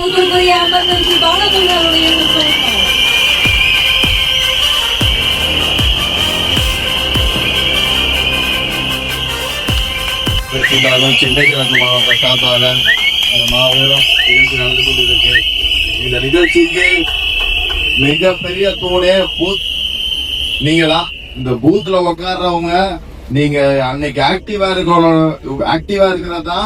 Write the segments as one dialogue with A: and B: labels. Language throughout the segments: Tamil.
A: சென்னை கிழக்கு மாவட்ட சார்பாக மாபெரும் நிகழ்ச்சி நடந்து கொண்டிருக்கு. இந்த நிகழ்ச்சிக்கு மிகப்பெரிய தூணே பூத் நீங்களா. இந்த பூத்ல உட்கார்றவங்க நீங்க அன்னைக்கு ஆக்டிவா இருக்கிறதா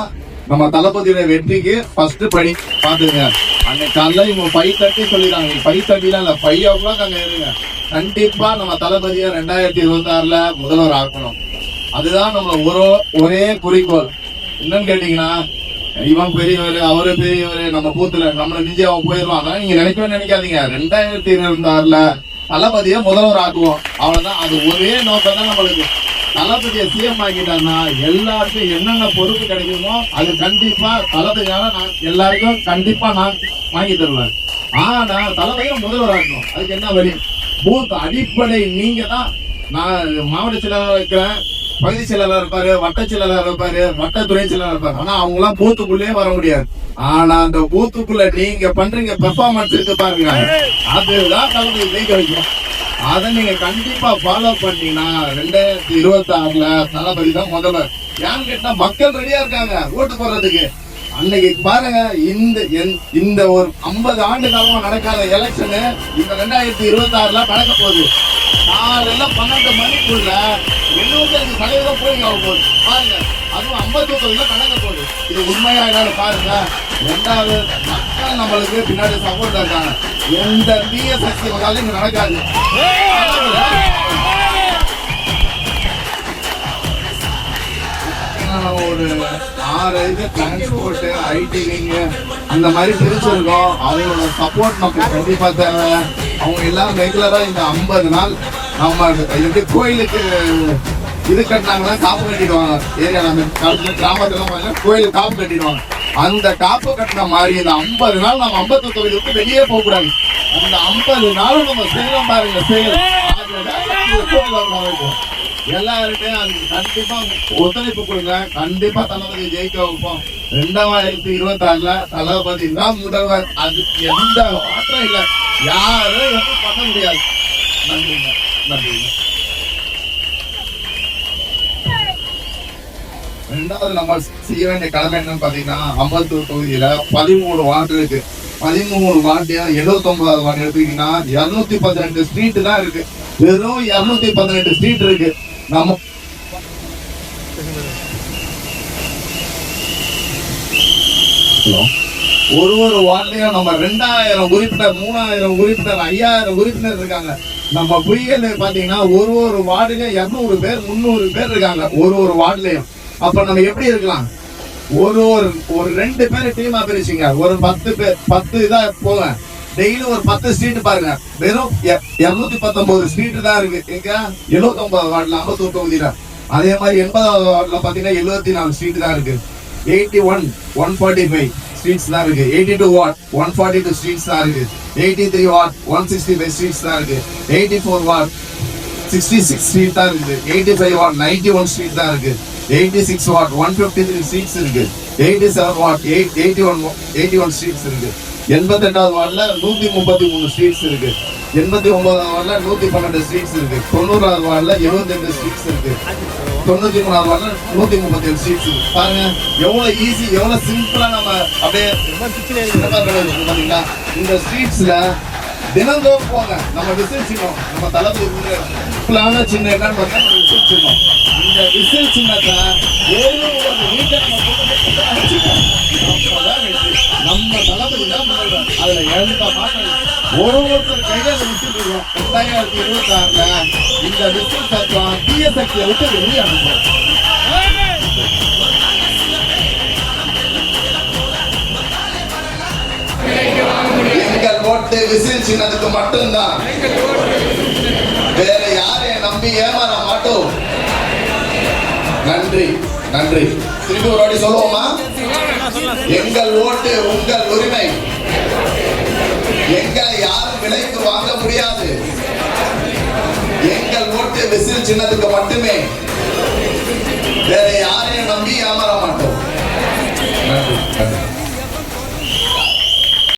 A: நம்ம தளபதியோட வெற்றிக்கு ஃபர்ஸ்ட் படி பாத்துங்க. அன்னைக்கு காலைல இவங்க 5:30 சொல்லிடுறாங்க. 5:30 இல்ல 5 o'clock அங்க இருங்க. கண்டிப்பா நம்ம தளபதியை 2026 முதல்வர் ஆக்கணும். அதுதான் நம்ம ஒரே குறிக்கோள். என்னன்னு கேட்டீங்கன்னா, இவன் பெரியவர் அவரு பெரியவர், நம்ம பூத்துல நம்மள நிஜ அவன் போயிடுவான். அதெல்லாம் நீங்க நினைக்காதீங்க. 2026 தளபதியை முதல்வர் ஆக்குவோம். அவ்வளவுதான். அது ஒரே நோக்கம் தான் நம்மளுக்கு. தளபதியை சிஎம் ஆக்கிட்டாருன்னா எல்லாருக்கும் என்னென்ன பொறுப்பு கிடைக்குமோ அது கண்டிப்பா தளபதியால எல்லாருக்கும் கண்டிப்பா நான் வாங்கி தருவேன். ஆனா தளபதியை முதல்வர் ஆக்கணும். அதுக்கு என்ன வழி? பூத் அடிப்படை நீங்க தான். நான் மாவட்ட செயலாளர் இருக்கிறேன், பகுதி செயலாளர் இருப்பாரு, வட்ட செயலாளர் இருப்பாரு, வட்ட துணை செயலாளர் இருப்பாரு. ஆனா அவங்க எல்லாம் பூத்துக்குள்ளே வர முடியாது. ஆனா அந்த பூத்துக்குள்ள நீங்க பண்றீங்க பெர்ஃபார்மன்ஸ் இருக்கு பாருங்க, அதுதான் தளபதி ஜெயிக்க வைக்கும். அதை நீங்க கண்டிப்பா ஃபாலோ பண்ணீங்கன்னா 2026 தளபதி தான் முதல்வர். ஏன்னு கேட்டா மக்கள் ரெடியா இருக்காங்க ஓட்டு போடுறதுக்கு. அன்னைக்கு பாருங்க, இந்த ஒரு 50 ஆண்டு காலமா நடக்காத எலெக்ஷனு இந்த 2026 நடக்க போகுது. காலையில 12 மணிக்குள்ள 75% போய் போகுது பாருங்க. அதுவும் 59 நடக்க போகுது. இது உண்மையா என்னன்னு பாருங்க. ரெண்டாவது, மக்கள் நம்மளுக்கு பின்னாடி சப்போர்ட் இருக்காங்க. எந்த தீய சக்தி வந்தாலும் இங்க நடக்காது. ஒரு 6 டிரான்ஸ்போர்ட், ஐடி விங் அந்த மாதிரி பிரிச்சிருக்கோம். அவங்களோட சப்போர்ட் நமக்கு கண்டிப்பா தேவை. அவங்க எல்லாம் ரெகுலரா இந்த 50 நாள் நம்ம எப்படி கோயிலுக்கு இது கட்டினாங்கன்னா காப்பு கட்டிடுவாங்க. ஏரியா நம்ம கிராமத்துல கோயிலுக்கு காப்பு கட்டிடுவாங்க. அந்த காப்பு கட்டின மாதிரி இந்த 50 நாள் நம்ம 59 விட்டு வெளியே போக கூடாது. அந்த 50 நாளும் நம்ம செய்யலாம் பாருங்க. எல்லாருமே அதுக்கு கண்டிப்பா ஒத்துழைப்பு கொடுங்க. கண்டிப்பா தளபதி ஜெயிக்க வைப்போம். 2026 தளபதி தான் முதல்வர். அதுக்கு எந்த மாற்றம் இல்லை. யாரும் எதுவும் பண்ண முடியாது. நன்றிங்க, நன்றிங்க. ரெண்டாவது நம்ம செய்ய வேண்டிய கடமை என்னன்னு பாத்தீங்கன்னா, அம்பத்தூர் தொகுதியில 13 வார்டு இருக்கு. 13 வார்டு 79வது வார்டு எடுத்துக்கிட்டீங்கன்னா 218 ஸ்ட்ரீட் தான் இருக்கு. வெறும் 218 ஸ்ட்ரீட் இருக்கு. நம்ம ஒரு வார்டுலயும் நம்ம 2000 உறுப்பினர், 3000 உறுப்பினர், 5000 உறுப்பினர் இருக்காங்க. நம்ம புயல் பாத்தீங்கன்னா ஒரு வார்டுல 200 பேர் 300 பேர் இருக்காங்க. ஒரு வார்டுலயும். அப்ப நம்ம எப்படி இருக்கலாம்? ஒரு 2 பேர் டீமா பிரிச்சுங்க. ஒரு 10 பேர் 10 இதா போங்க. டெய்லி ஒரு 10 ஸ்ட்ரீட் பாருங்க. வெறும் 219 ஸ்ட்ரீட் தான் இருக்கு. எங்க 79 வார்டுல அம்பத்தூர் தொகுதியில. அதே மாதிரி 80வது வார்டுல பாத்தீங்கன்னா 74 ஸ்ட்ரீட் தான் இருக்கு. 81 145 ஸ்ட்ரீட்ஸ் தான் இருக்கு. 82 வார்டு 142 ஸ்ட்ரீட்ஸ் தான் இருக்கு. 83 வார்டு 165 ஸ்ட்ரீட்ஸ் தான் இருக்கு. 84 வார்டு 66 ஸ்ட்ரீட் தான் இருக்கு. 85 வார்டு 91 ஸ்ட்ரீட் தான் இருக்கு. 86 வார்டு 153 ஸ்ட்ரீட்ஸ் இருக்கு. 87 வார்டு 81 ஸ்ட்ரீட்ஸ் இருக்கு. 88வது வார்டுல 133 ஸ்ட்ரீட்ஸ் இருக்கு. 89வது வார்டுல 112 ஸ்ட்ரீட்ஸ் இருக்கு. 90வது வார்டுல 72 ஸ்ட்ரீட்ஸ் இருக்கு. 93வது வார்டுல 137 ஸ்ட்ரீட்ஸ் இருக்கு. பாருங்க எவ்வளவு ஈஸி, எவ்வளவு சிம்பிளா நம்ம அப்படியே பாத்தீங்களா? இந்த ஸ்ட்ரீட்ஸ்ல தினந்தோறும் போங்க. நம்ம விசில் சின்னம், நம்ம தளபதி சிம்பிளான சின்னம் என்னன்னு பார்த்தா விசில் சின்னம். இந்த விசில் சின்னத்தை ஒரு வீட்டை நம்ம தளபதி தான் அதுல எந்த மாற்றம். ஒருத்தர் கையில விசில் இருக்கோம். 2026 இந்த விசில் சத்தம் தீய சக்தியை விட்டு வெளியே அனுப்பும். எங்கள் ஓட்டு விசில் சின்னத்துக்கு மட்டும்தான். வேற யாரையும் நம்பி ஏமாற மாட்டோம். நன்றி, நன்றி. திருப்பி ஒரு வாட்டி சொல்லுவோமா? எங்கள் ஓட்டு உங்கள் உரிமை. எங்களை யாரும் விலைக்கு வாங்க முடியாது. எங்கள் ஓட்டு விசில் சின்னத்துக்கு மட்டுமே. வேற யாரையும் நம்பி ஏமாற மாட்டோம். நன்றி, நன்றி.